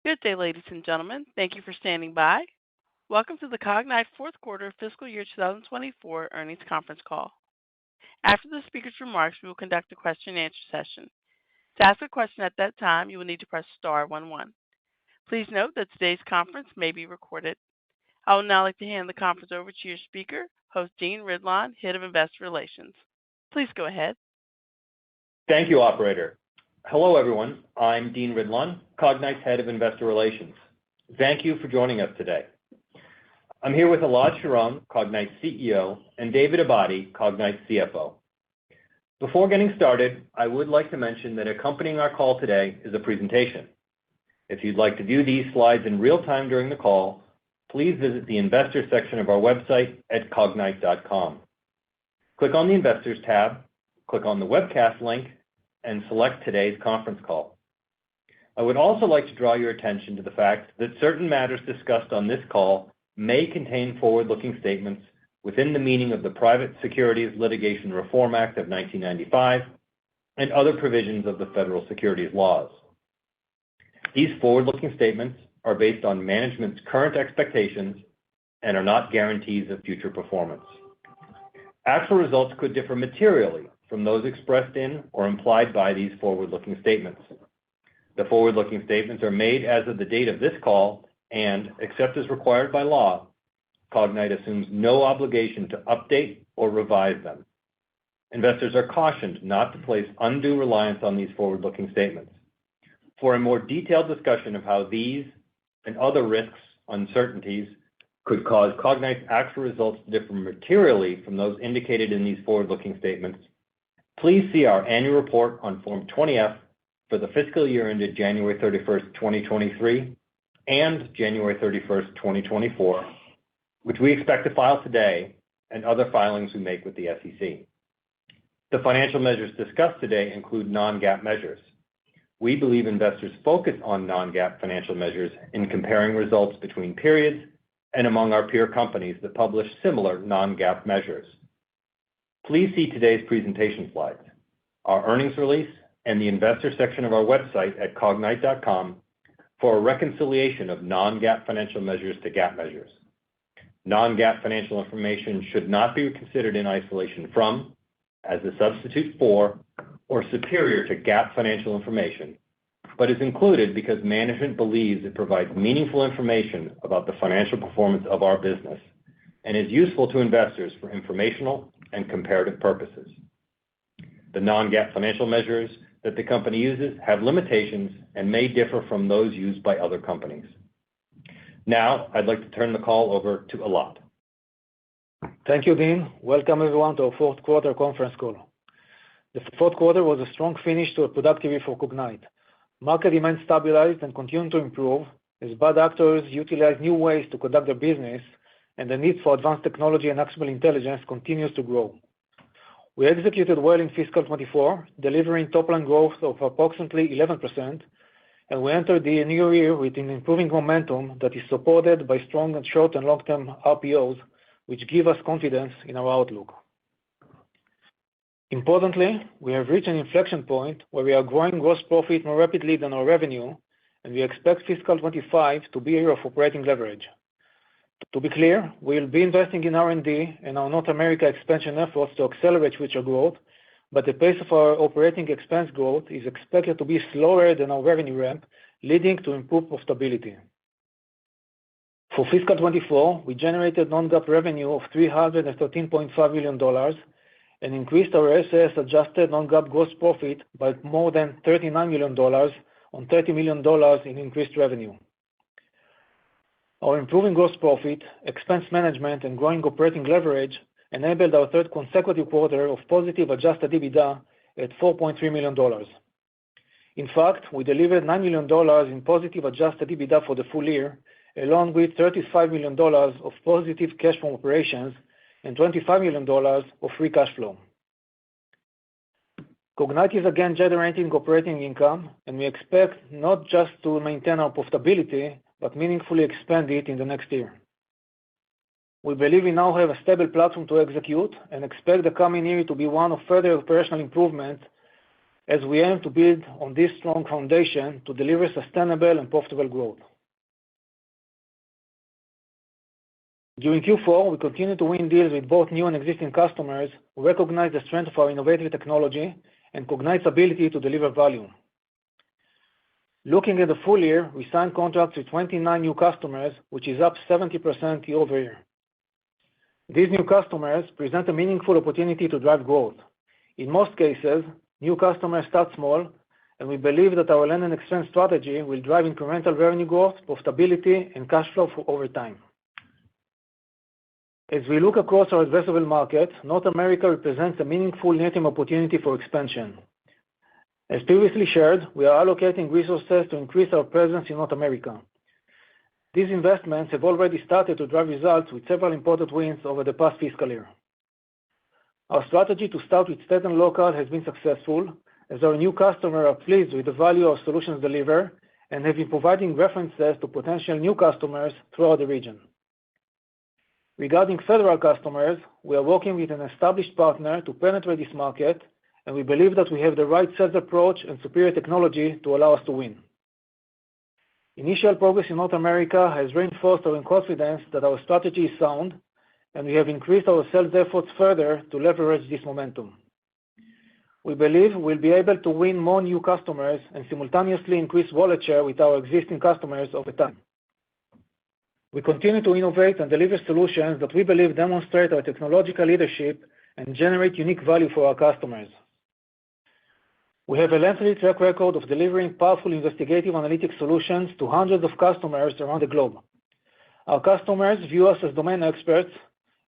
Good day, ladies and gentlemen. Thank you for standing by. Welcome to the Cognyte fourth quarter fiscal year 2024 earnings conference call. After the speaker's remarks, we will conduct a question-and-answer session. To ask a question at that time, you will need to press star 11. Please note that today's conference may be recorded. I would now like to hand the conference over to your speaker, host Dean Ridlon, Head of Investor Relations. Please go ahead. Thank you, Operator. Hello, everyone. I'm Dean Ridlon, Cognyte's Head of Investor Relations. Thank you for joining us today. I'm here with Elad Sharon, Cognyte's CEO, and David Abadi, Cognyte's CFO. Before getting started, I would like to mention that accompanying our call today is a presentation. If you'd like to view these slides in real time during the call, please visit the Investors section of our website at cognyte.com. Click on the Investors tab, click on the webcast link, and select today's conference call. I would also like to draw your attention to the fact that certain matters discussed on this call may contain forward-looking statements within the meaning of the Private Securities Litigation Reform Act of 1995 and other provisions of the federal securities laws. These forward-looking statements are based on management's current expectations and are not guarantees of future performance. Actual results could differ materially from those expressed in or implied by these forward-looking statements. The forward-looking statements are made as of the date of this call and, except as required by law, Cognyte assumes no obligation to update or revise them. Investors are cautioned not to place undue reliance on these forward-looking statements. For a more detailed discussion of how these and other risks, uncertainties, could cause Cognyte's actual results to differ materially from those indicated in these forward-looking statements, please see our annual report on Form 20-F for the fiscal year ended January 31st, 2023, and January 31st, 2024, which we expect to file today, and other filings we make with the SEC. The financial measures discussed today include non-GAAP measures. We believe investors focus on non-GAAP financial measures in comparing results between periods and among our peer companies that publish similar non-GAAP measures. Please see today's presentation slides, our earnings release, and the Investor section of our website at cognyte.com for a reconciliation of non-GAAP financial measures to GAAP measures. Non-GAAP financial information should not be considered in isolation from, as a substitute for, or superior to GAAP financial information, but is included because management believes it provides meaningful information about the financial performance of our business and is useful to investors for informational and comparative purposes. The non-GAAP financial measures that the company uses have limitations and may differ from those used by other companies. Now, I'd like to turn the call over to Elad. Thank you, Dean. Welcome, everyone, to our fourth quarter conference call. The fourth quarter was a strong finish to a productive year for Cognyte. Market demand stabilized and continued to improve as bad actors utilize new ways to conduct their business, and the need for advanced technology and actionable intelligence continues to grow. We executed well in fiscal 24, delivering top-line growth of approximately 11%, and we entered the new year with an improving momentum that is supported by strong and short and long-term RPOs, which give us confidence in our outlook. Importantly, we have reached an inflection point where we are growing gross profit more rapidly than our revenue, and we expect fiscal 25 to be a year of operating leverage. To be clear, we will be investing in R&D and our North America expansion efforts to accelerate future growth, but the pace of our operating expense growth is expected to be slower than our revenue ramp, leading to improved profitability. For fiscal 24, we generated non-GAAP revenue of $313.5 million and increased our SAS-adjusted non-GAAP gross profit by more than $39 million on $30 million in increased revenue. Our improving gross profit, expense management, and growing operating leverage enabled our third consecutive quarter of positive adjusted EBITDA at $4.3 million. In fact, we delivered $9 million in positive adjusted EBITDA for the full year, along with $35 million of positive cash from operations and $25 million of free cash flow. Cognyte is again generating operating income, and we expect not just to maintain our profitability, but meaningfully expand it in the next year. We believe we now have a stable platform to execute and expect the coming year to be one of further operational improvement as we aim to build on this strong foundation to deliver sustainable and profitable growth. During Q4, we continue to win deals with both new and existing customers who recognize the strength of our innovative technology and Cognyte's ability to deliver value. Looking at the full year, we signed contracts with 29 new customers, which is up 70% year-over-year. These new customers present a meaningful opportunity to drive growth. In most cases, new customers start small, and we believe that our land and expand strategy will drive incremental revenue growth, profitability, and cash flow over time. As we look across our addressable market, North America represents a meaningful near-term opportunity for expansion. As previously shared, we are allocating resources to increase our presence in North America. These investments have already started to drive results with several important wins over the past fiscal year. Our strategy to start with state and local has been successful, as our new customers are pleased with the value our solutions deliver and have been providing references to potential new customers throughout the region. Regarding federal customers, we are working with an established partner to penetrate this market, and we believe that we have the right sales approach and superior technology to allow us to win. Initial progress in North America has reinforced our confidence that our strategy is sound, and we have increased our sales efforts further to leverage this momentum. We believe we'll be able to win more new customers and simultaneously increase wallet share with our existing customers over time. We continue to innovate and deliver solutions that we believe demonstrate our technological leadership and generate unique value for our customers. We have a lengthy track record of delivering powerful investigative analytics solutions to hundreds of customers around the globe. Our customers view us as domain experts,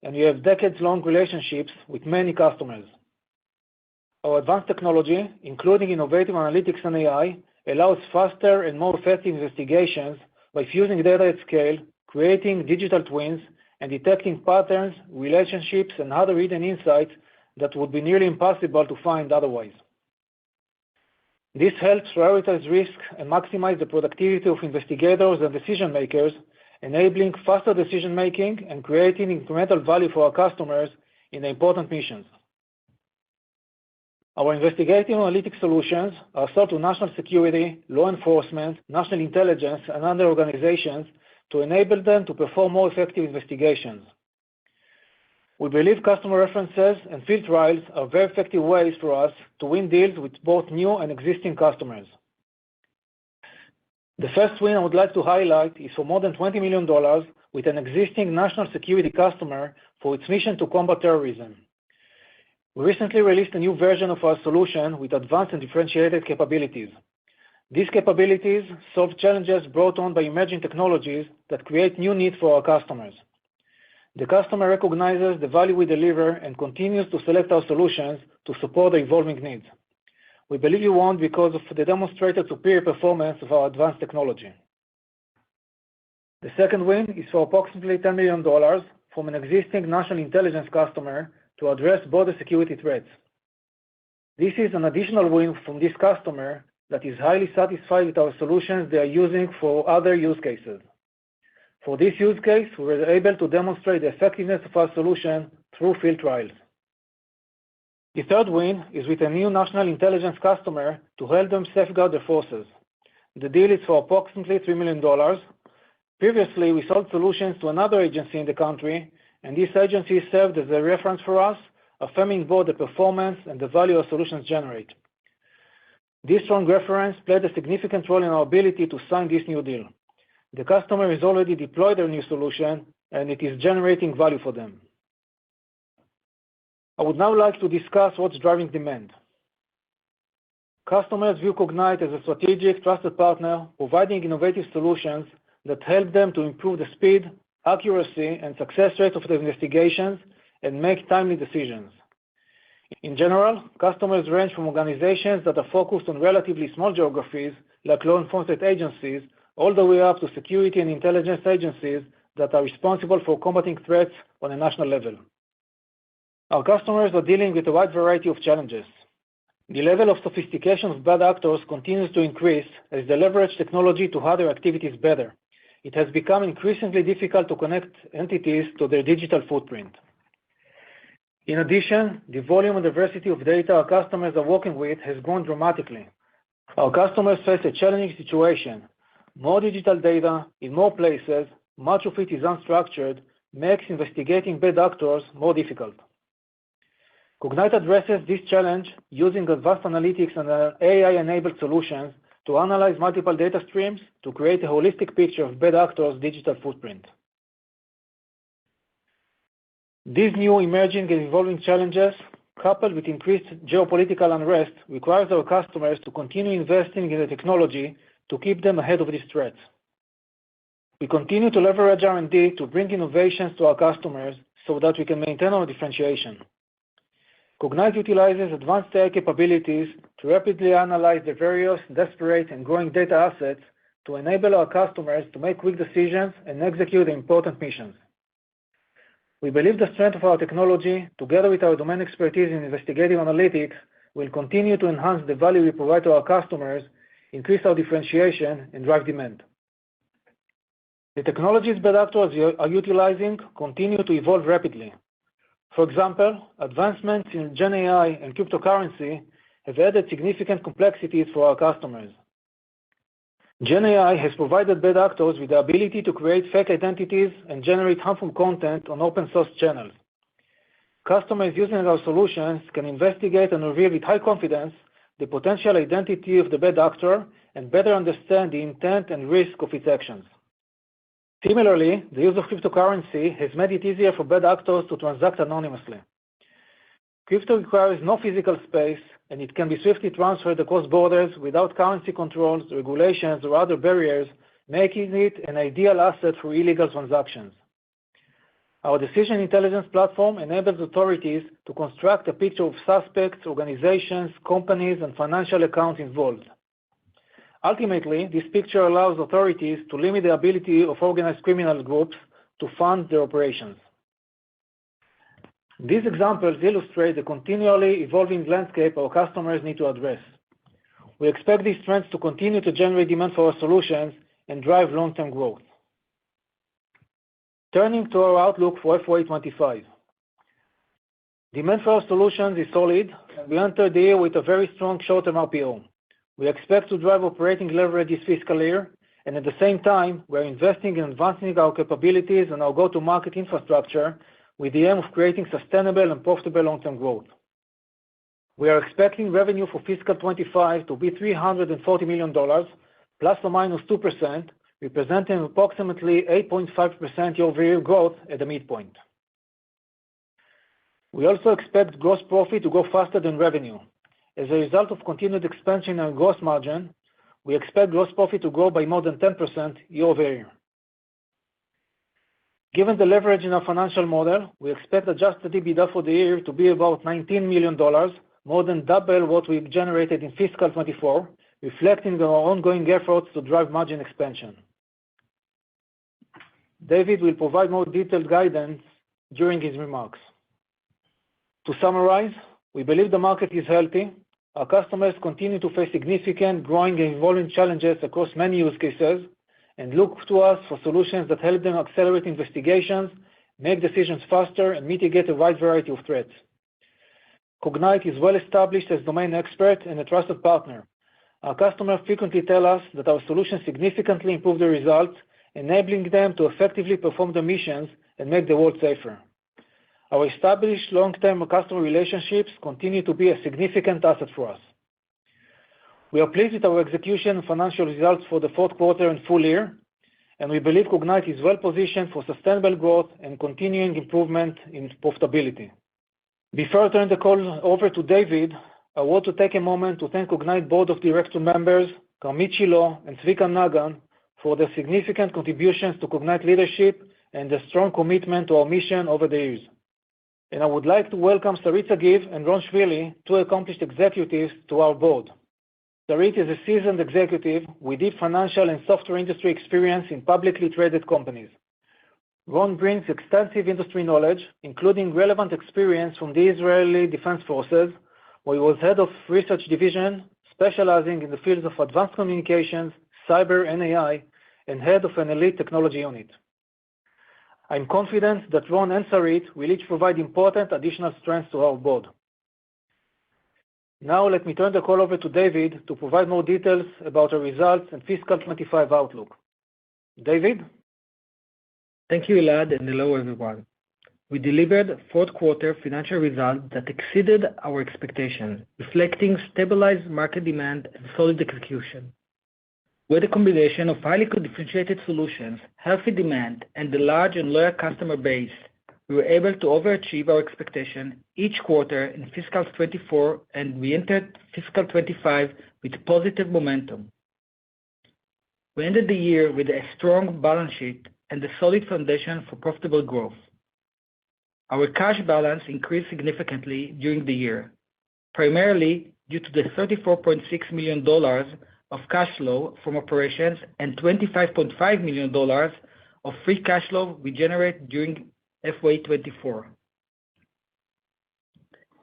and we have decades-long relationships with many customers. Our advanced technology, including innovative analytics and AI, allows faster and more effective investigations by fusing data at scale, creating digital twins, and detecting patterns, relationships, and other hidden insights that would be nearly impossible to find otherwise. This helps prioritize risk and maximize the productivity of investigators and decision makers, enabling faster decision-making and creating incremental value for our customers in important missions. Our investigative analytics solutions are sold to national security, law enforcement, national intelligence, and other organizations to enable them to perform more effective investigations. We believe customer references and field trials are very effective ways for us to win deals with both new and existing customers. The first win I would like to highlight is for more than $20 million with an existing national security customer for its mission to combat terrorism. We recently released a new version of our solution with advanced and differentiated capabilities. These capabilities solve challenges brought on by emerging technologies that create new needs for our customers. The customer recognizes the value we deliver and continues to select our solutions to support the evolving needs. We believe you won because of the demonstrated superior performance of our advanced technology. The second win is for approximately $10 million from an existing national intelligence customer to address border security threats. This is an additional win from this customer that is highly satisfied with our solutions they are using for other use cases. For this use case, we were able to demonstrate the effectiveness of our solution through field trials. The third win is with a new national intelligence customer to help them safeguard their forces. The deal is for approximately $3 million. Previously, we sold solutions to another agency in the country, and this agency served as a reference for us, affirming both the performance and the value our solutions generate. This strong reference played a significant role in our ability to sign this new deal. The customer has already deployed their new solution, and it is generating value for them. I would now like to discuss what's driving demand. Customers view Cognyte as a strategic, trusted partner, providing innovative solutions that help them to improve the speed, accuracy, and success rate of their investigations and make timely decisions. In general, customers range from organizations that are focused on relatively small geographies, like law enforcement agencies, all the way up to security and intelligence agencies that are responsible for combating threats on a national level. Our customers are dealing with a wide variety of challenges. The level of sophistication of bad actors continues to increase as they leverage technology to hide their activities better. It has become increasingly difficult to connect entities to their digital footprint. In addition, the volume and diversity of data our customers are working with has grown dramatically. Our customers face a challenging situation. More digital data in more places, much of it is unstructured, makes investigating bad actors more difficult. Cognyte addresses this challenge using advanced analytics and AI-enabled solutions to analyze multiple data streams to create a holistic picture of bad actors' digital footprint. These new emerging and evolving challenges, coupled with increased geopolitical unrest, requires our customers to continue investing in the technology to keep them ahead of these threats. We continue to leverage R&D to bring innovations to our customers so that we can maintain our differentiation. Cognyte utilizes advanced AI capabilities to rapidly analyze the various disparate and growing data assets to enable our customers to make quick decisions and execute important missions. We believe the strength of our technology, together with our domain expertise in investigative analytics, will continue to enhance the value we provide to our customers, increase our differentiation, and drive demand. The technologies bad actors are utilizing continue to evolve rapidly. For example, advancements in Gen AI and cryptocurrency have added significant complexities for our customers. Gen AI has provided bad actors with the ability to create fake identities and generate harmful content on open source channels. Customers using our solutions can investigate and reveal with high confidence the potential identity of the bad actor and better understand the intent and risk of its actions. Similarly, the use of cryptocurrency has made it easier for bad actors to transact anonymously. Crypto requires no physical space, and it can be swiftly transferred across borders without currency controls, regulations, or other barriers, making it an ideal asset for illegal transactions. Our decision intelligence platform enables authorities to construct a picture of suspects, organizations, companies, and financial accounts involved. Ultimately, this picture allows authorities to limit the ability of organized criminal groups to fund their operations. These examples illustrate the continually evolving landscape our customers need to address. We expect these trends to continue to generate demand for our solutions and drive long-term growth. Turning to our outlook for FY25. Demand for our solutions is solid, and we entered the year with a very strong short-term RPO. We expect to drive operating leverage this fiscal year, and at the same time, we're investing in advancing our capabilities and our go-to-market infrastructure with the aim of creating sustainable and profitable long-term growth. We are expecting revenue for fiscal 25 to be $340 million, plus or minus 2%, representing approximately 8.5% year-over-year growth at the midpoint. We also expect gross profit to grow faster than revenue. As a result of continued expansion in our gross margin, we expect gross profit to grow by more than 10% year-over-year. Given the leverage in our financial model, we expect adjusted EBITDA for the year to be about $19 million, more than double what we've generated in fiscal 24, reflecting our ongoing efforts to drive margin expansion. David will provide more detailed guidance during his remarks. To summarize, we believe the market is healthy. Our customers continue to face significant, growing, and evolving challenges across many use cases and look to us for solutions that help them accelerate investigations, make decisions faster, and mitigate a wide variety of threats. Cognyte is well established as domain expert and a trusted partner. Our customers frequently tell us that our solutions significantly improve their results, enabling them to effectively perform their missions and make the world safer. Our established long-term customer relationships continue to be a significant asset for us. We are pleased with our execution and financial results for the fourth quarter and full year, and we believe Cognyte is well positioned for sustainable growth and continuing improvement in profitability. Before I turn the call over to David, I want to take a moment to thank Cognyte Board of Directors members, Karmit Shilo and Zvika Nagan, for their significant contributions to Cognyte leadership and their strong commitment to our mission over the years. And I would like to welcome Sarit Sagiv and Ron Shvili, two accomplished executives, to our board. Sarit is a seasoned executive with deep financial and software industry experience in publicly traded companies. Ron brings extensive industry knowledge, including relevant experience from the Israeli Defense Forces, where he was head of research division, specializing in the fields of advanced communications, cyber and AI, and head of an elite technology unit. I'm confident that Ron and Sarit will each provide important additional strengths to our board. Now, let me turn the call over to David to provide more details about our results and fiscal 25 outlook. David? Thank you, Elad, and hello, everyone. We delivered fourth-quarter financial results that exceeded our expectations, reflecting stabilized market demand and solid execution. With a combination of highly differentiated solutions, healthy demand, and a large and loyal customer base, we were able to overachieve our expectations each quarter in fiscal 24, and we entered fiscal 25 with positive momentum. We ended the year with a strong balance sheet and a solid foundation for profitable growth. Our cash balance increased significantly during the year, primarily due to the $34.6 million of cash flow from operations and $25.5 million of free cash flow we generated during FY24.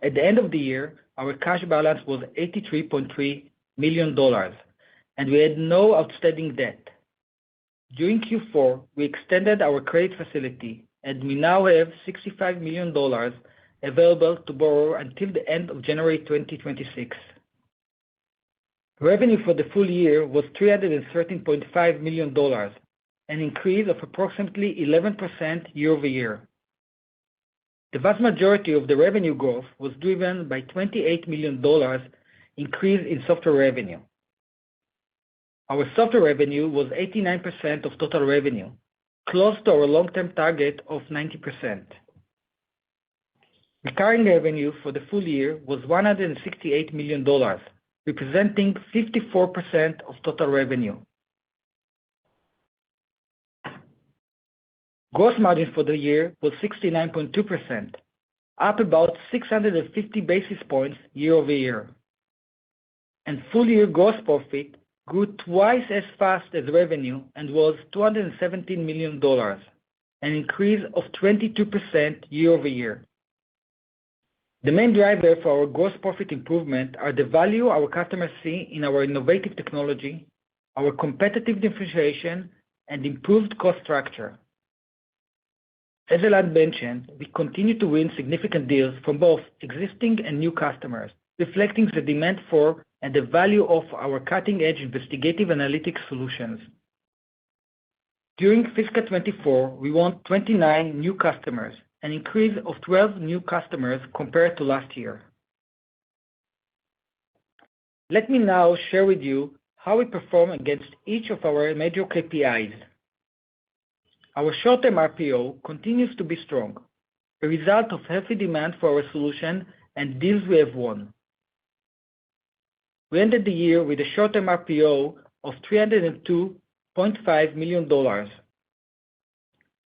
At the end of the year, our cash balance was $83.3 million, and we had no outstanding debt. During Q4, we extended our credit facility, and we now have $65 million available to borrow until the end of January 2026. Revenue for the full year was $313.5 million, an increase of approximately 11% year-over-year. The vast majority of the revenue growth was driven by $28 million increase in software revenue. Our software revenue was 89% of total revenue, close to our long-term target of 90%. Recurring revenue for the full year was $168 million, representing 54% of total revenue. Gross margin for the year was 69.2%, up about 650 basis points year-over-year. And full-year gross profit grew twice as fast as revenue and was $217 million, an increase of 22% year-over-year. The main driver for our gross profit improvement are the value our customers see in our innovative technology, our competitive differentiation, and improved cost structure. As Elad mentioned, we continue to win significant deals from both existing and new customers, reflecting the demand for and the value of our cutting-edge investigative analytics solutions. During fiscal 24, we won 29 new customers, an increase of 12 new customers compared to last year. Let me now share with you how we perform against each of our major KPIs. Our short-term RPO continues to be strong, a result of healthy demand for our solution and deals we have won. We ended the year with a short-term RPO of $302.5 million.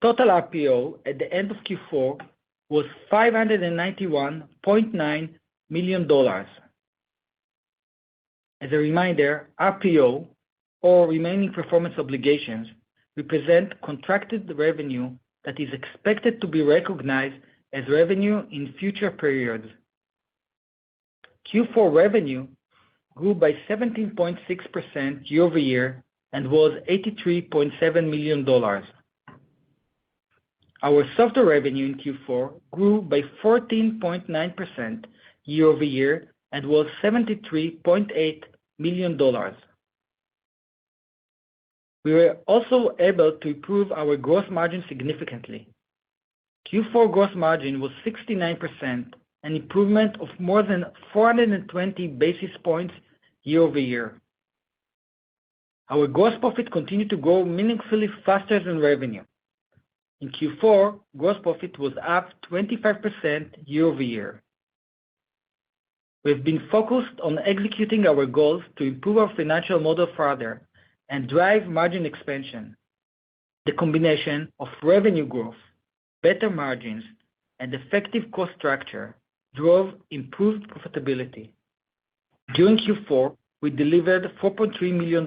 Total RPO at the end of Q4 was $591.9 million. As a reminder, RPO, or remaining performance obligations, represent contracted revenue that is expected to be recognized as revenue in future periods. Q4 revenue grew by 17.6% year-over-year and was $83.7 million. Our software revenue in Q4 grew by 14.9% year-over-year and was $73.8 million. We were also able to improve our gross margin significantly. Q4 gross margin was 69%, an improvement of more than 420 basis points year-over-year. Our gross profit continued to grow meaningfully faster than revenue. In Q4, gross profit was up 25% year-over-year. We have been focused on executing our goals to improve our financial model further and drive margin expansion. The combination of revenue growth, better margins, and effective cost structure drove improved profitability. During Q4, we delivered $4.3 million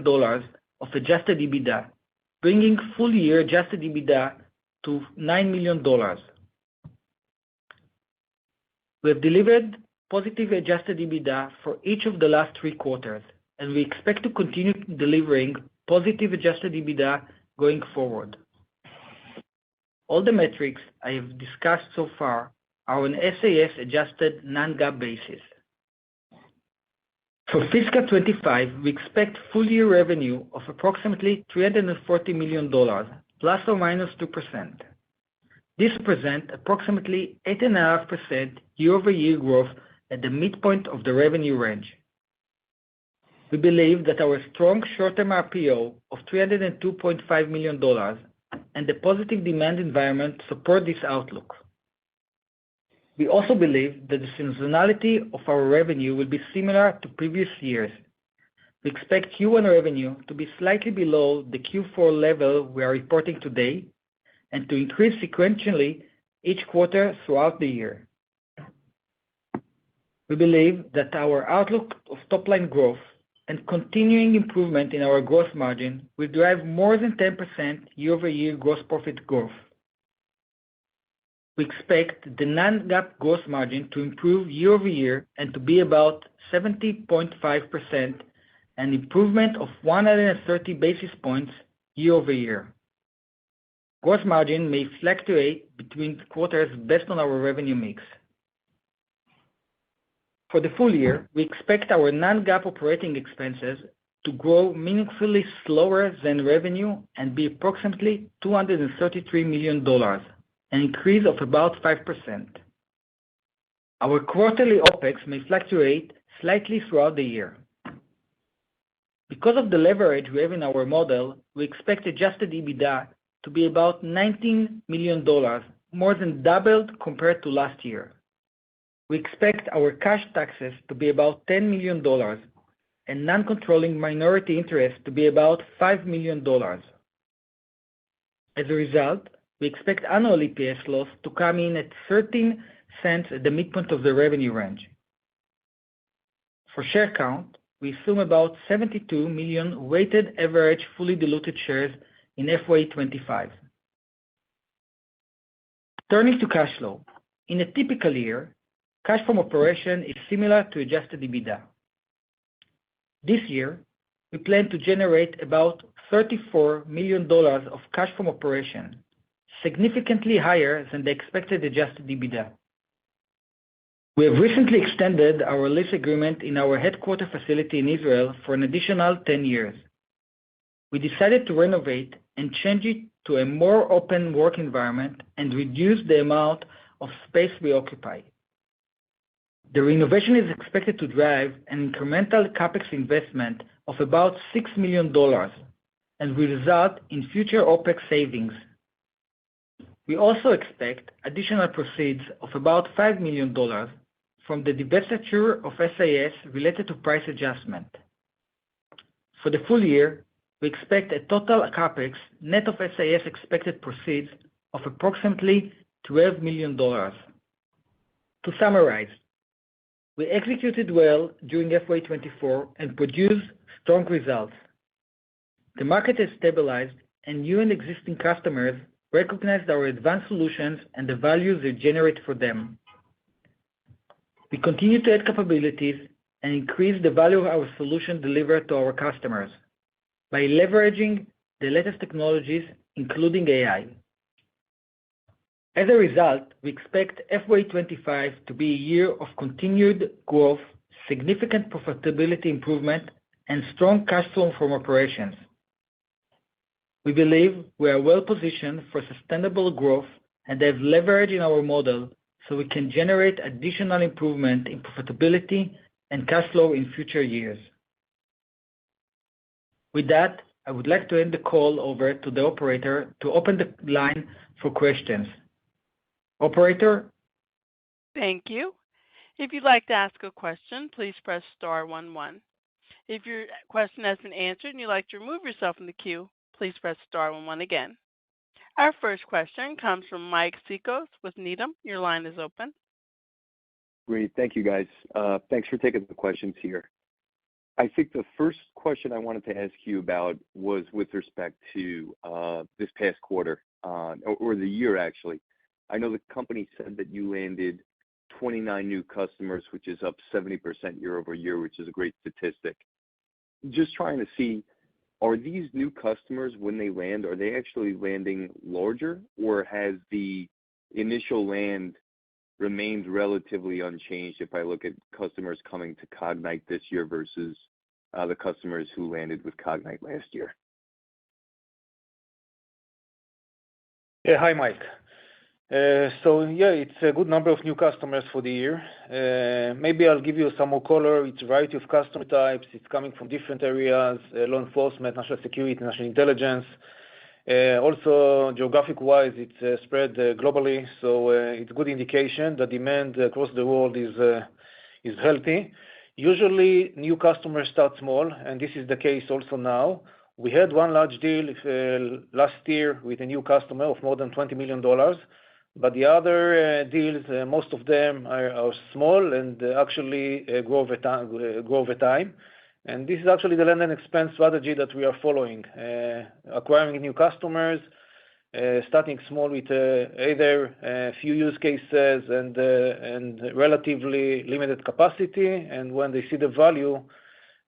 of adjusted EBITDA, bringing full-year adjusted EBITDA to $9 million. We have delivered positive adjusted EBITDA for each of the last 3 quarters, and we expect to continue delivering positive adjusted EBITDA going forward. all the metrics I have discussed so far are on SAS-adjusted non-GAAP basis. For fiscal 25, we expect full-year revenue of approximately $340 million, plus or minus 2%. This represents approximately 8.5% year-over-year growth at the midpoint of the revenue range. We believe that our strong short-term RPO of $302.5 million and the positive demand environment support this outlook. We also believe that the seasonality of our revenue will be similar to previous years. We expect Q1 revenue to be slightly below the Q4 level we are reporting today and to increase sequentially each quarter throughout the year. We believe that our outlook of top-line growth and continuing improvement in our gross margin will drive more than 10% year-over-year gross profit growth. We expect the non-GAAP gross margin to improve year-over-year and to be about 70.5%, an improvement of 130 basis points year-over-year. Gross margin may fluctuate between quarters based on our revenue mix. For the full year, we expect our non-GAAP operating expenses to grow meaningfully slower than revenue and be approximately $233 million, an increase of about 5%. Our quarterly OpEx may fluctuate slightly throughout the year. Because of the leverage we have in our model, we expect adjusted EBITDA to be about $19 million, more than doubled compared to last year. We expect our cash taxes to be about $10 million and non-controlling minority interest to be about $5 million. As a result, we expect annual EPS loss to come in at 13 cents at the midpoint of the revenue range. For share count, we assume about 72 million weighted average fully diluted shares in FY25. Turning to cash flow. In a typical year, cash from operation is similar to adjusted EBITDA. This year, we plan to generate about $34 million of cash from operation, significantly higher than the expected adjusted EBITDA. We have recently extended our lease agreement in our headquarters facility in Israel for an additional 10 years. We decided to renovate and change it to a more open work environment and reduce the amount of space we occupy. The renovation is expected to drive an incremental CapEx investment of about $6 million and will result in future OpEx savings. We also expect additional proceeds of about $5 million from the divestiture of SAS related to price adjustment. For the full year, we expect a total CapEx net of SAS expected proceeds of approximately $12 million. To summarize, we executed well during FY24 and produced strong results. The market has stabilized, and new and existing customers recognized our advanced solutions and the value they generate for them. We continue to add capabilities and increase the value of our solution delivered to our customers by leveraging the latest technologies, including AI. As a result, we expect FY25 to be a year of continued growth, significant profitability improvement, and strong cash flow from operations. We believe we are well positioned for sustainable growth and have leverage in our model so we can generate additional improvement in profitability and cash flow in future years. With that, I would like to hand the call over to the operator to open the line for questions. Operator? Thank you. If you'd like to ask a question, please press star 11. If your question has been answered and you'd like to remove yourself from the queue, please press star 11 again. Our first question comes from Mike Cikos with Needham. Your line is open. Great. Thank you, guys. Thanks for taking the questions here. I think the first question I wanted to ask you about was with respect to this past quarter, or the year, actually. I know the company said that you landed 29 new customers, which is up 70% year over year, which is a great statistic. Just trying to see, are these new customers, when they land, are they actually landing larger, or has the initial land remained relatively unchanged if I look at customers coming to Cognyte this year versus the customers who landed with Cognyte last year? Yeah. Hi, Mike. It's a good number of new customers for the year. Maybe I'll give you some more color. It's a variety of customer types. It's coming from different areas, law enforcement, national security, national intelligence. Also, geographic-wise, it's spread globally, so it's a good indication that demand across the world is healthy. Usually, new customers start small, and this is the case also now. We had one large deal last year with a new customer of more than $20 million, but the other deals, most of them are small and actually grow over time. And this is actually the land and expand strategy that we are following, acquiring new customers, starting small with either a few use cases and relatively limited capacity. And when they see the value,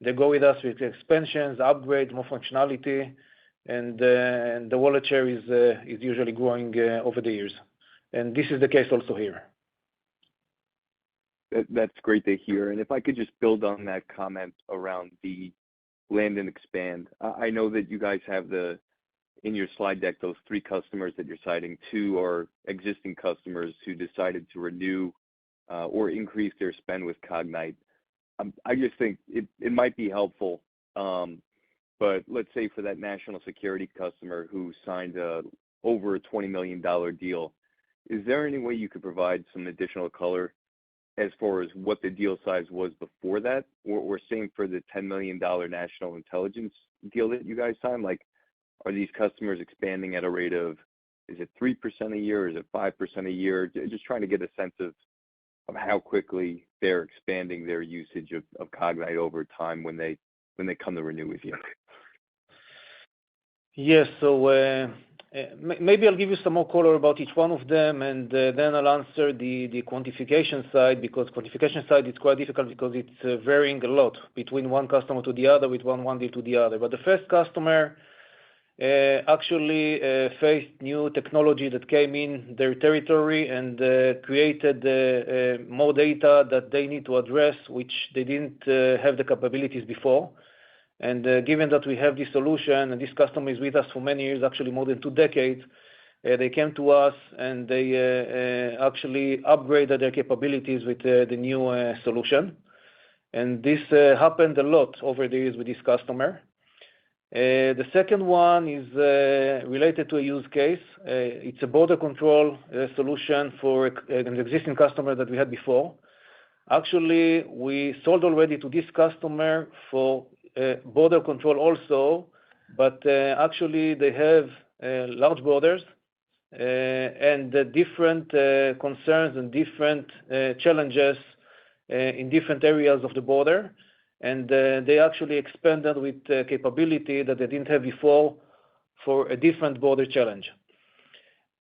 they go with us with expansions, upgrades, more functionality, and the wallet share is usually growing over the years. And this is the case also here. That's great to hear. And if I could just build on that comment around the land and expand. I know that you guys have in your slide deck, those 3 customers that you're citing. 2 are existing customers who decided to renew or increase their spend with Cognyte. I just think it might be helpful, but let's say for that national security customer who signed over a $20 million deal, is there any way you could provide some additional color as far as what the deal size was before that, or same for the $10 million national intelligence deal that you guys signed? Like, are these customers expanding at a rate of, is it 3% a year, or is it 5% a year? Just trying to get a sense of how quickly they're expanding their usage of Cognyte over time when they come to renew with you. Yes. So maybe I'll give you some more color about each one of them, and then I'll answer the quantification side, because quantification side is quite difficult because it's varying a lot between one customer to the other, with one deal to the other. But the first customer actually faced new technology that came in their territory and created more data that they need to address, which they didn't have the capabilities before. And given that we have this solution, and this customer is with us for many years, actually more than 2 decades, they came to us and they actually upgraded their capabilities with the new solution. And this happened a lot over the years with this customer. The second one is related to a use case. It's a border control solution for an existing customer that we had before. Actually, we sold already to this customer for border control also, but actually they have large borders and different concerns and different challenges in different areas of the border. And they actually expanded with capability that they didn't have before for a different border challenge.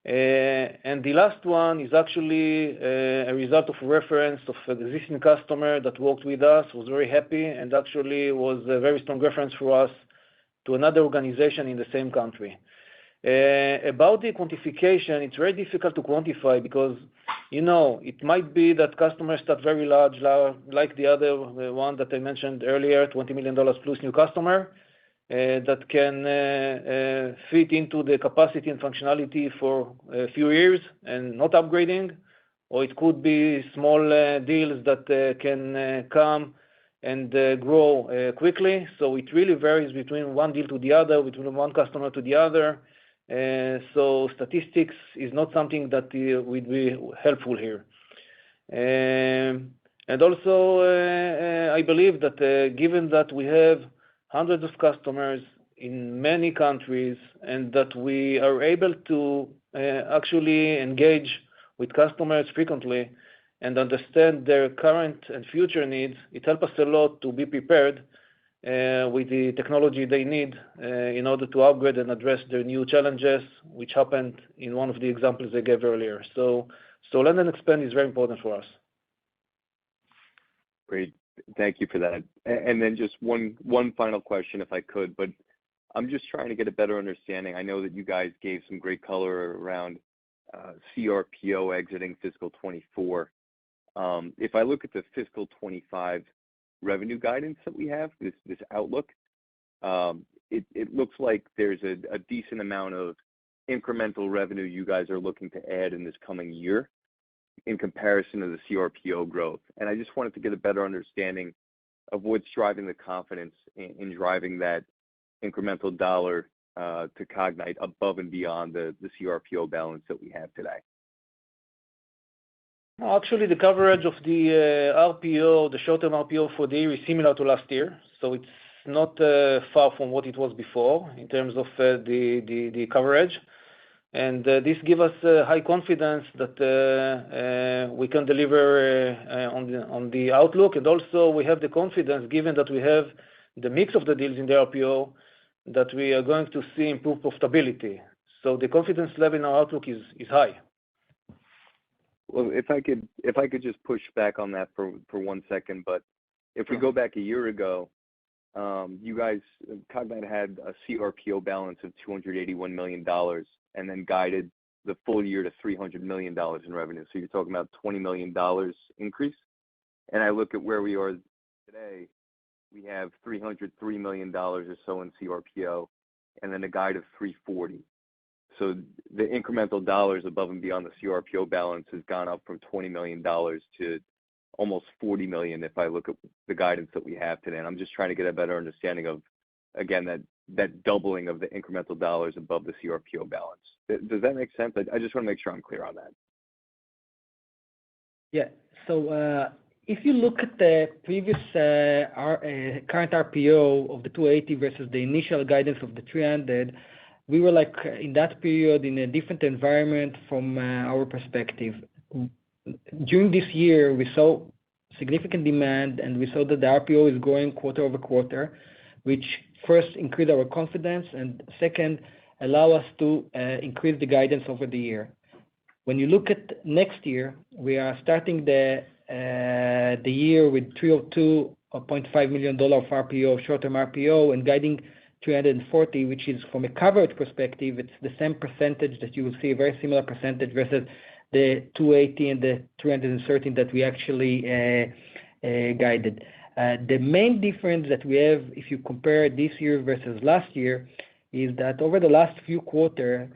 And the last one is actually a result of a reference of an existing customer that worked with us, was very happy, and actually was a very strong reference for us to another organization in the same country. About the quantification, it's very difficult to quantify because, it might be that customers start very large, like the other one that I mentioned earlier, $20 million plus new customer, that can fit into the capacity and functionality for a few years and not upgrading. Or it could be small deals that can come and grow quickly. So it really varies between one deal to the other, between one customer to the other. So statistics is not something that would be helpful here. And also, I believe that given that we have hundreds of customers in many countries and that we are able to actually engage with customers frequently and understand their current and future needs, it helps us a lot to be prepared with the technology they need in order to upgrade and address their new challenges, which happened in one of the examples I gave earlier. So land and expand is very important for us. Great. Thank you for that. And then just one final question, if I could. But I'm just trying to get a better understanding. I know that you guys gave some great color around CRPO exiting fiscal 24. If I look at the fiscal 25 revenue guidance that we have, this outlook, it looks like there's a decent amount of incremental revenue you guys are looking to add in this coming year in comparison to the CRPO growth. And I just wanted to get a better understanding of what's driving the confidence in driving that incremental dollar to Cognyte above and beyond the CRPO balance that we have today. Actually, the coverage of the RPO, the short-term RPO for the year is similar to last year. So it's not far from what it was before in terms of the coverage. And this gives us high confidence that we can deliver on the outlook. And also, we have the confidence, given that we have the mix of the deals in the RPO, that we are going to see improved profitability. So the confidence level in our outlook is high. Well, if I could just push back on that for 1 second, but if we go back a year ago, you guys, Cognyte had a CRPO balance of $281 million and then guided the full year to $300 million in revenue. So you're talking about $20 million increase. And I look at where we are today, we have $303 million or so in CRPO and then a guide of $340. So the incremental dollars above and beyond the CRPO balance has gone up from $20 million to almost $40 million if I look at the guidance that we have today. And I'm just trying to get a better understanding of, again, that doubling of the incremental dollars above the CRPO balance. Does that make sense? I just want to make sure I'm clear on that. Yeah. So if you look at the previous current RPO of the 280 versus the initial guidance of the 300, we were like in that period in a different environment from our perspective. During this year, we saw significant demand, and we saw that the RPO is growing quarter over quarter, which first increased our confidence, and second, allow us to increase the guidance over the year. When you look at next year, we are starting the year with $302.5 million of RPO, short-term RPO, and guiding 340, which is from a coverage perspective, it's the same percentage that you will see, a very similar percentage versus the 280 and the 313 that we actually guided. The main difference that we have, if you compare this year versus last year, is that over the last few quarters,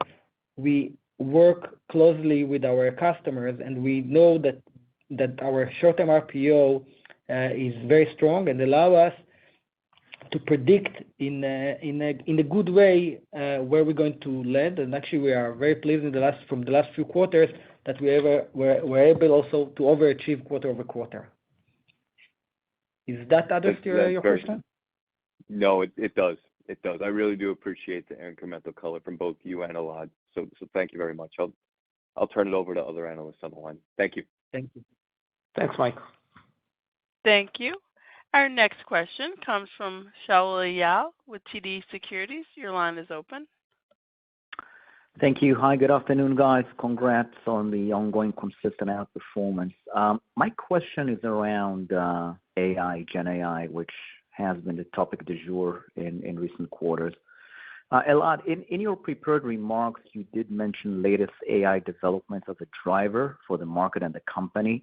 we work closely with our customers, and we know that our short-term RPO is very strong and allow us to predict in a good way where we're going to land. And actually, we are very pleased from the last few quarters that we're able also to overachieve quarter over quarter. Is that address to your question? No, it does. It does. I really do appreciate the incremental color from both you and Elad. So thank you very much. I'll turn it over to other analysts on the line. Thank you. Thank you. Thanks, Mike. Thank you. Our next question comes from Shaul Eyal with TD Securities. Your line is open. Thank you. Hi, good afternoon, guys. Congrats on the ongoing consistent outperformance. My question is around AI, Gen AI, which has been the topic du jour in recent quarters. Elad, in your prepared remarks, you did mention latest AI developments as a driver for the market and the company.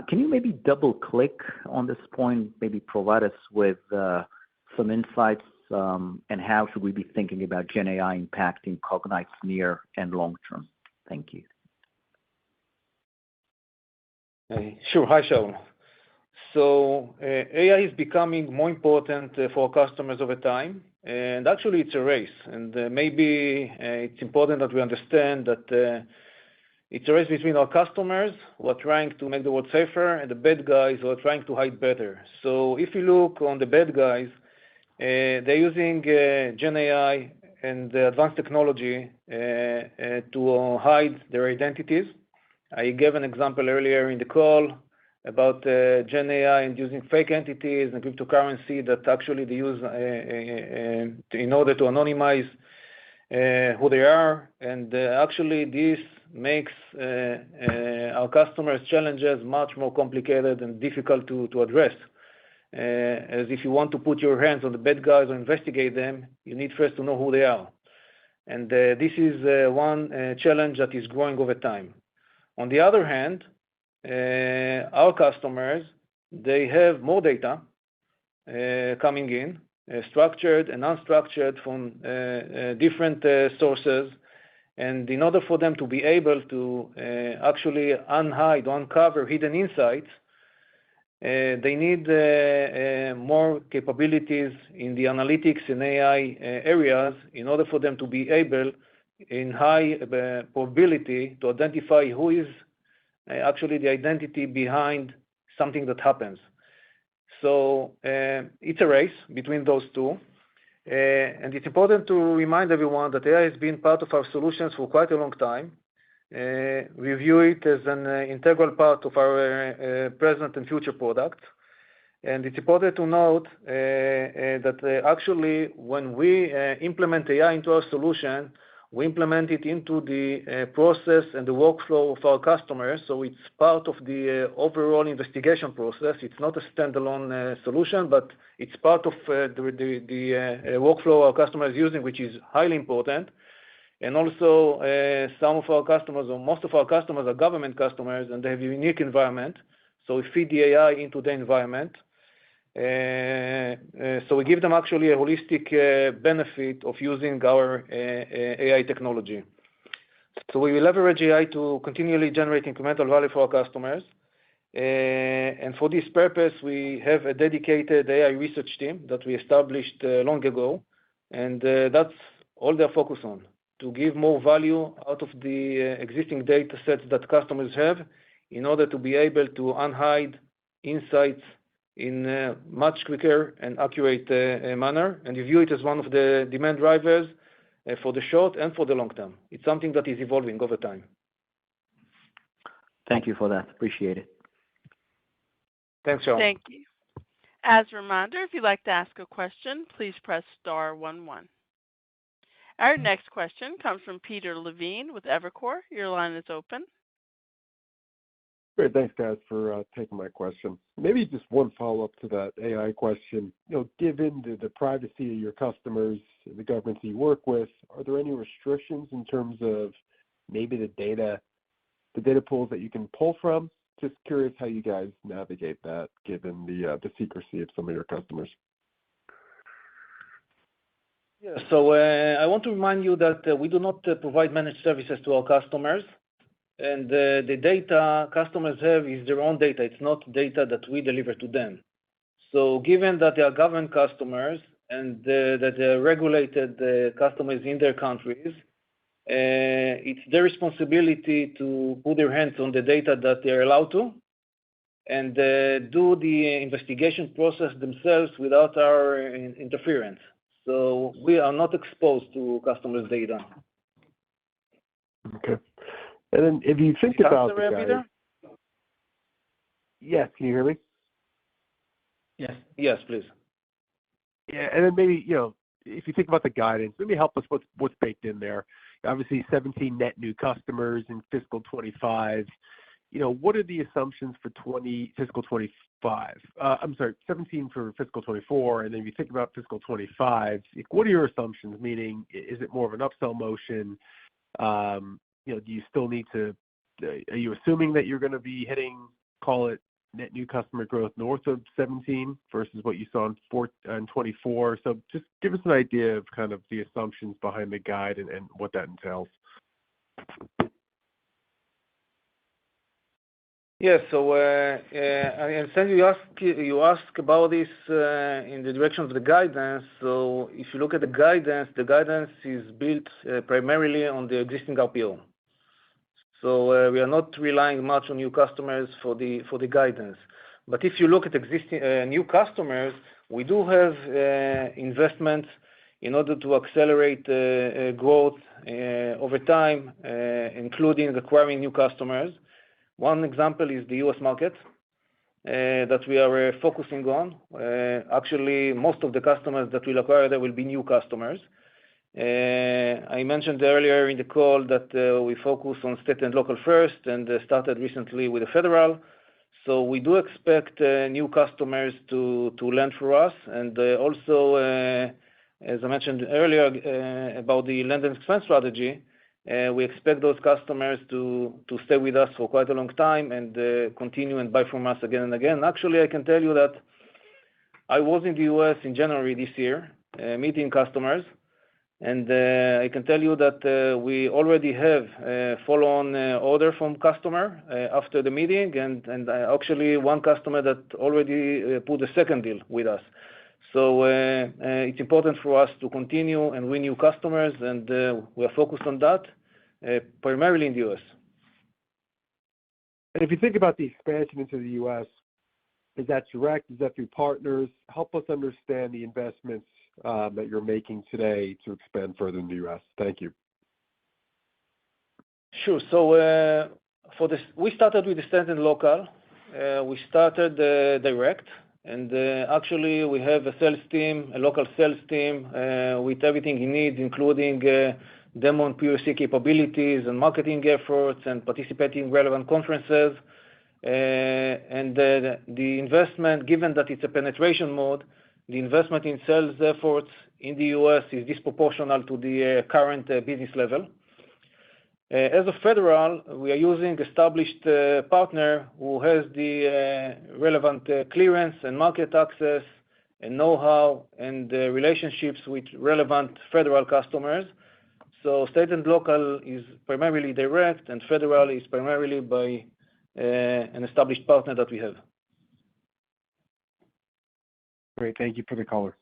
Can you maybe double-click on this point, maybe provide us with some insights, and how should we be thinking about Gen AI impacting Cognyte's near and long term? Thank you. Sure. Hi, Shaul. So AI is becoming more important for customers over time, and actually it's a race. And maybe it's important that we understand that it's a race between our customers who are trying to make the world safer and the bad guys who are trying to hide better. So if you look on the bad guys, they're using Gen AI and advanced technology to hide their identities. I gave an example earlier in the call about Gen AI and using fake entities and cryptocurrency that actually they use in order to anonymize who they are. And actually this makes our customers' challenges much more complicated and difficult to address. as if you want to put your hands on the bad guys or investigate them, you need first to know who they are. And this is one challenge that is growing over time. On the other hand, our customers, they have more data coming in, structured and unstructured from different sources. And in order for them to be able to actually unhide or uncover hidden insights, they need more capabilities in the analytics and AI areas in order for them to be able, in high probability, to identify who is actually the identity behind something that happens. So it's a race between those two. And it's important to remind everyone that AI has been part of our solutions for quite a long time. We view it as an integral part of our present and future products. And it's important to note that actually when we implement AI into our solution, we implement it into the process and the workflow of our customers. So it's part of the overall investigation process. It's not a standalone solution, but it's part of the workflow our customers are using, which is highly important. And also, some of our customers, or most of our customers, are government customers, and they have a unique environment. So we feed the AI into the environment. So we give them actually a holistic benefit of using our AI technology. So we will leverage AI to continually generate incremental value for our customers. And for this purpose, we have a dedicated AI research team that we established long ago. And that's all they're focused on, to give more value out of the existing data sets that customers have in order to be able to unhide insights in a much quicker and accurate manner. And we view it as one of the demand drivers for the short and for the long term. It's something that is evolving over time. Thank you for that. Appreciate it. Thanks, Sharon. Thank you. As a reminder, if you'd like to ask a question, please press star 11. Our next question comes from Peter Levine with Evercore. Your line is open. Great. Thanks, guys, for taking my question. Maybe just one follow-up to that AI question. Given the privacy of your customers, the governments you work with, are there any restrictions in terms of maybe the data pools that you can pull from? Just curious how you guys navigate that, given the secrecy of some of your customers. Yeah, so I want to remind you that we do not provide managed services to our customers. And the data customers have is their own data. It's not data that we deliver to them. So given that they are government customers and that they are regulated customers in their countries, it's their responsibility to put their hands on the data that they're allowed to and do the investigation process themselves without our interference. So we are not exposed to customers' data. Okay. And then if you think about the guidance, Peter? Yes, can you hear me? Yes, please. Yeah, and then maybe, if you think about the guidance, maybe help us what's baked in there. Obviously, 17 net new customers in fiscal 25. What are the assumptions for fiscal 25? I'm sorry, 17 for fiscal 24, and then if you think about fiscal 25, what are your assumptions? Meaning, is it more of an upsell motion? Do you still need to? Are you assuming that you're going to be hitting, call it, net new customer growth north of 17 versus what you saw in 24? So just give us an idea of kind of the assumptions behind the guide and what that entails. Yes, so I understand you ask about this in the direction of the guidance. So if you look at the guidance is built primarily on the existing RPO. So we are not relying much on new customers for the guidance. But if you look at existing new customers, we do have investments in order to accelerate growth over time, including acquiring new customers. One example is the US market that we are focusing on. Actually, most of the customers that we'll acquire there will be new customers. I mentioned earlier in the call that we focus on state and local first and started recently with the federal. So we do expect new customers to land for us. And also, as I mentioned earlier about the land and expand strategy, we expect those customers to stay with us for quite a long time and continue and buy from us again and again. Actually, I can tell you that I was in the US in January this year, meeting customers, and I can tell you that we already have a follow-on order from customer after the meeting, and actually one customer that already put a second deal with us. So it's important for us to continue and win new customers, and we are focused on that, primarily in the US. And if you think about the expansion into the US, is that direct? Is that through partners? Help us understand the investments that you're making today to expand further in the US. Thank you. Sure. So for this, we started with the state and local. We started direct, and actually we have a sales team, a local sales team, with everything you need, including demo and POC capabilities and marketing efforts and participating in relevant conferences. And the investment, given that it's a penetration mode, the investment in sales efforts in the US is disproportional to the current business level. As a federal, we are using established partner who has the relevant clearance and market access and know-how and relationships with relevant federal customers. So state and local is primarily direct, and federal is primarily by an established partner that we have. Great. Thank you for the color.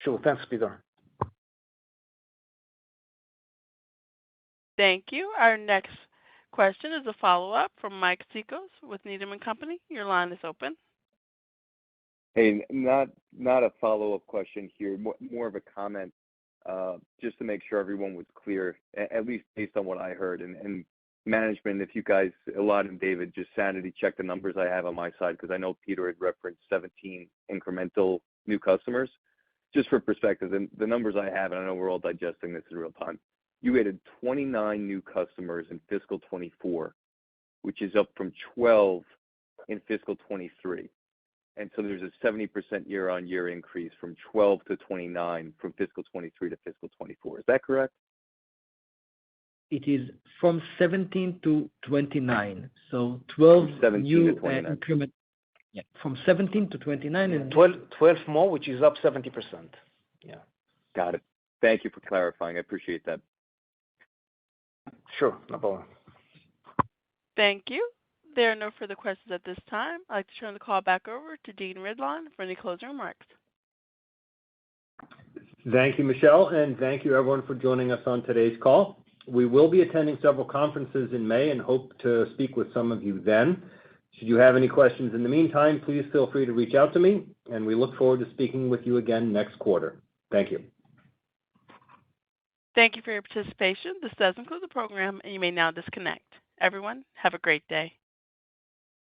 Sure. Thanks, Peter. Thank you. Our next question is a follow-up from Mike Cikos with Needham & Company. Your line is open. Hey, not a follow-up question here, more of a comment, just to make sure everyone was clear, at least based on what I heard. And management, if you guys, Elad and David, just sanity check the numbers I have on my side, because I know Peter had referenced 17 incremental new customers. Just for perspective, the numbers I have, and I know we're all digesting this in real time, you added 29 new customers in fiscal 24, which is up from 12 in fiscal 23. And so there's a 70% year-on-year increase from 12 to 29 from fiscal 23 to fiscal 24. Is that correct? It is from 17 to 29. So 12 new increment. Yeah, from 17 to 29 and 12 more, which is up 70%. Yeah. Got it. Thank you for clarifying. I appreciate that. Sure. No problem. Thank you. There are no further questions at this time. I'd like to turn the call back over to Dean Ridlon for any closing remarks. Thank you, Michelle, and thank you everyone for joining us on today's call. We will be attending several conferences in May and hope to speak with some of you then. Should you have any questions in the meantime, please feel free to reach out to me, and we look forward to speaking with you again next quarter. Thank you. Thank you for your participation. This does conclude the program, and you may now disconnect. Everyone, have a great day.